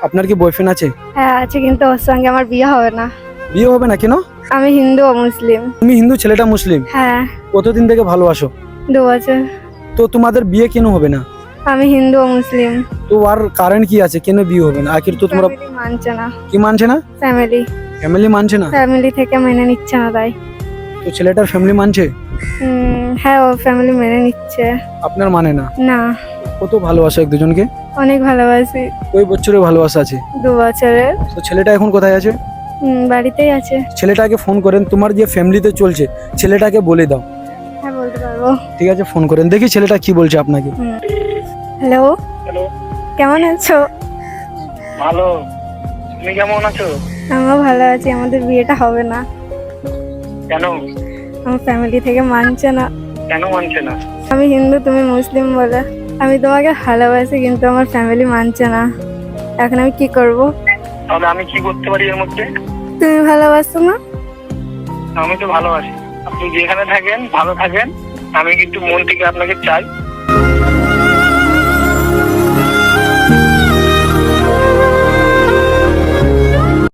আপনার কি বয়ফ্রেন্ড আছে? হ্যাঁ আছে, কিন্তু ওর সঙ্গে আমার বিয়ে হবে না। বিয়ে হবে না কেন? আমি হিন্দু ও মুসলিম। তুমি হিন্দু, ছেলেটা মুসলিম। হ্যাঁ, কতদিন থেকে ভালোবাসো? 2 বছর। তো তোমাদের বিয়ে কেন হবে না? আমি হিন্দু ও মুসলিম। তো আর কারণ কি আছে কেন বিয়ে হবে না? আখির তো তোমরা ফ্যামিলি মানছে না। কি মানছে না? ফ্যামিলি মানছে না? ফ্যামিলি থেকে মেনে নিচ্ছে না তাই। তো ছেলেটার ফ্যামিলি মানছে? হ্যাঁ, ও ফ্যামিলি মেনে নিচ্ছে। আপনার মানে না? না, কত ভালোবাসো এক দুজনকে? অনেক ভালোবাসি। কই বছরের ভালোবাসা আছে? 2 বছরের। তো ছেলেটা এখন কোথায় আছে? বাড়িতেই আছে। ছেলেটাকে ফোন করেন, তোমার যে ফ্যামিলিতে চলছে ছেলেটাকে বলে দাও। হ্যাঁ, বলতে পারবো। ঠিক আছে, ফোন করেন, দেখি ছেলেটা কি বলছে আপনাকে। হ্যালো, হ্যালো, কেমন আছো? ভালো। তুমি কেমন আছো? আমিও ভালো আছি। আমাদের বিয়েটা হবে না। কেন? আমার ফ্যামিলি থেকে মানছে না। কেন মানছে না? আমি হিন্দু, তুমি মুসলিম বলে। আমি তোমাকে ভালোবাসি, কিন্তু আমার ফ্যামিলি মানছে না। এখন আমি কি করব? তাহলে আমি কি করতে পারি এর মধ্যে? তুমি ভালোবাসো না? আমি তো ভালোবাসি। আপনি যেখানে থাকেন ভালো থাকেন। আমি কিন্তু মন থেকে আপনাকে চাই।